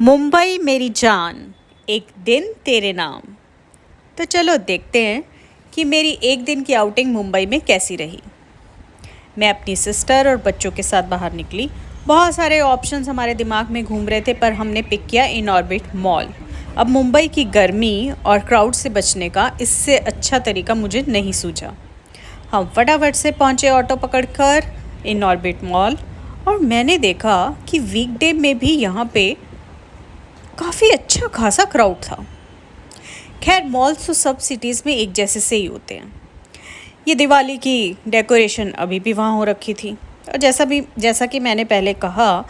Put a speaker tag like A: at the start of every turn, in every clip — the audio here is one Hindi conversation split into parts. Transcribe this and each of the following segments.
A: मुंबई मेरी जान, एक दिन तेरे नाम। तो चलो देखते हैं कि मेरी एक दिन की आउटिंग मुंबई में कैसी रही। मैं अपनी सिस्टर और बच्चों के साथ बाहर निकली। बहुत सारे ऑप्शंस हमारे दिमाग में घूम रहे थे, पर हमने पिक किया इन ऑर्बिट मॉल। अब मुंबई की गर्मी और क्राउड से बचने का इससे अच्छा तरीका मुझे नहीं सूझा। हम फटाफट से पहुंचे ऑटो पकड़कर इन ऑर्बिट मॉल, और मैंने देखा कि वीकडे में भी यहाँ पे काफ़ी अच्छा खासा क्राउड था। खैर, मॉल्स तो सब सिटीज़ में एक जैसे से ही होते हैं। ये दिवाली की डेकोरेशन अभी भी वहाँ हो रखी थी, और जैसा कि मैंने पहले कहा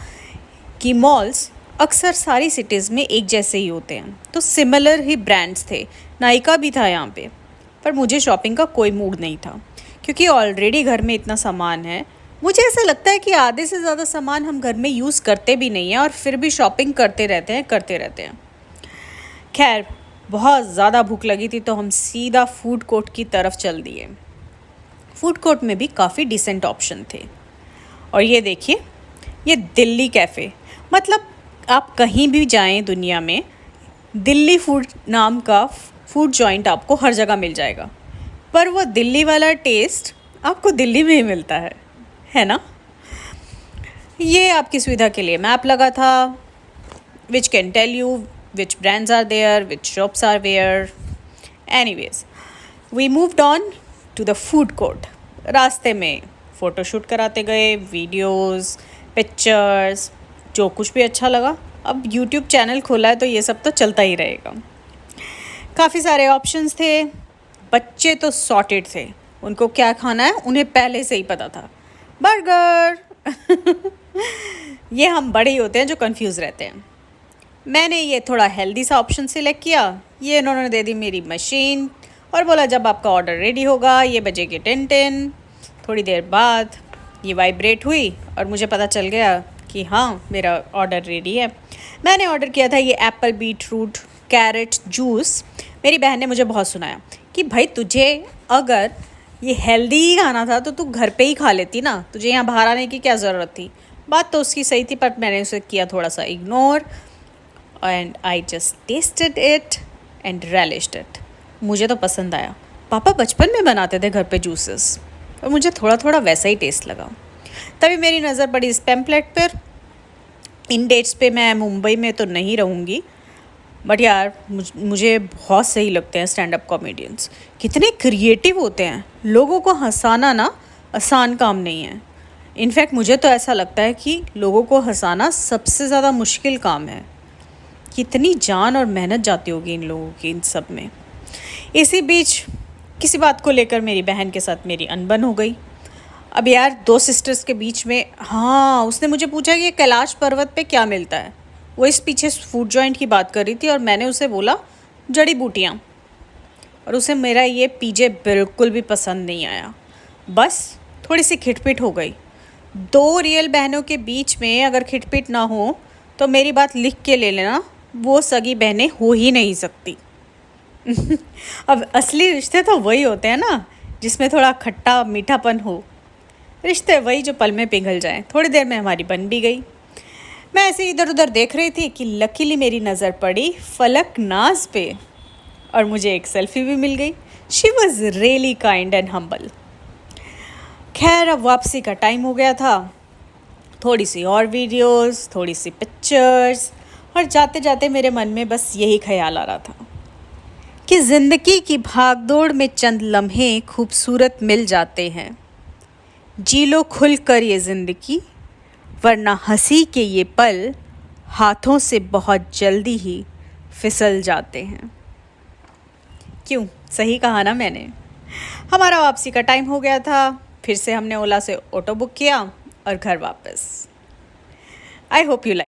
A: कि मॉल्स अक्सर सारी सिटीज़ में एक जैसे ही होते हैं, तो सिमिलर ही ब्रांड्स थे। नायका भी था यहाँ पे, पर मुझे शॉपिंग का कोई मूड नहीं था, क्योंकि ऑलरेडी घर में इतना सामान है। मुझे ऐसा लगता है कि आधे से ज़्यादा सामान हम घर में यूज़ करते भी नहीं हैं, और फिर भी शॉपिंग करते रहते हैं। खैर, बहुत ज़्यादा भूख लगी थी, तो हम सीधा फूड कोर्ट की तरफ चल दिए। फूड कोर्ट में भी काफ़ी डिसेंट ऑप्शन थे। और ये देखिए, ये दिल्ली कैफ़े, मतलब आप कहीं भी जाएं दुनिया में, दिल्ली फूड नाम का फूड जॉइंट आपको हर जगह मिल जाएगा। पर वो दिल्ली वाला टेस्ट आपको दिल्ली में ही मिलता है ना। ये आपकी सुविधा के लिए मैप लगा था, which can tell you which brands are there, which shops are where. Anyways, we moved on to the food court. रास्ते में फ़ोटोशूट कराते गए, वीडियोस, पिक्चर्स, जो कुछ भी अच्छा लगा। अब यूट्यूब चैनल खोला है तो ये सब तो चलता ही रहेगा। काफ़ी सारे ऑप्शंस थे। बच्चे तो सॉर्टेड थे, उनको क्या खाना है उन्हें पहले से ही पता था। बर्गर ये हम बड़े ही होते हैं जो कंफ्यूज रहते हैं। मैंने ये थोड़ा हेल्दी सा ऑप्शन सिलेक्ट किया। ये इन्होंने दे दी मेरी मशीन और बोला जब आपका ऑर्डर रेडी होगा ये बजेगी 10:10। थोड़ी देर बाद ये वाइब्रेट हुई और मुझे पता चल गया कि हाँ, मेरा ऑर्डर रेडी है। मैंने ऑर्डर किया था ये एप्पल बीटरूट कैरेट जूस। मेरी बहन ने मुझे बहुत सुनाया कि भाई, तुझे अगर ये हेल्दी ही खाना था तो तू घर पे ही खा लेती ना, तुझे यहाँ बाहर आने की क्या ज़रूरत थी। बात तो उसकी सही थी, पर मैंने उसे किया थोड़ा सा ignore, and I just tested it and रेलिश्ड it. मुझे तो पसंद आया। पापा बचपन में बनाते थे घर पे जूसेस, और मुझे थोड़ा थोड़ा वैसा ही टेस्ट लगा। तभी मेरी नज़र पड़ी इस पैम्पलेट पर। इन डेट्स पे मैं मुंबई में तो नहीं रहूँगी, बट यार मुझे बहुत सही लगते हैं स्टैंड अप कॉमेडियंस। कितने क्रिएटिव होते हैं। लोगों को हंसाना ना आसान काम नहीं है। इनफैक्ट मुझे तो ऐसा लगता है कि लोगों को हंसाना सबसे ज़्यादा मुश्किल काम है। कितनी जान और मेहनत जाती होगी इन लोगों की इन सब में। इसी बीच किसी बात को लेकर मेरी बहन के साथ मेरी अनबन हो गई। अब यार, दो सिस्टर्स के बीच में, हाँ, उसने मुझे पूछा कि कैलाश पर्वत पे क्या मिलता है। वो इस पीछे फूड जॉइंट की बात कर रही थी और मैंने उसे बोला जड़ी बूटियाँ, और उसे मेरा ये पीजे बिल्कुल भी पसंद नहीं आया। बस थोड़ी सी खिटपिट हो गई। दो रियल बहनों के बीच में अगर खिटपिट ना हो तो मेरी बात लिख के ले लेना, वो सगी बहनें हो ही नहीं सकती। अब असली रिश्ते तो वही होते हैं ना, जिसमें थोड़ा खट्टा मीठापन हो। रिश्ते वही जो पल में पिघल जाएं। थोड़ी देर में हमारी बन भी गई। मैं ऐसे इधर उधर देख रही थी कि लकीली मेरी नज़र पड़ी फलक नाज पे, और मुझे एक सेल्फी भी मिल गई। She was really kind and humble. खैर, अब वापसी का टाइम हो गया था। थोड़ी सी और वीडियोस, थोड़ी सी पिक्चर्स, और जाते जाते मेरे मन में बस यही ख्याल आ रहा था कि ज़िंदगी की भागदौड़ में चंद लम्हे खूबसूरत मिल जाते हैं। जी लो खुल कर ये ज़िंदगी, वरना हंसी के ये पल हाथों से बहुत जल्दी ही फिसल जाते हैं। क्यों, सही कहा ना मैंने। हमारा वापसी का टाइम हो गया था। फिर से हमने ओला से ऑटो बुक किया और घर वापस। I hope you like.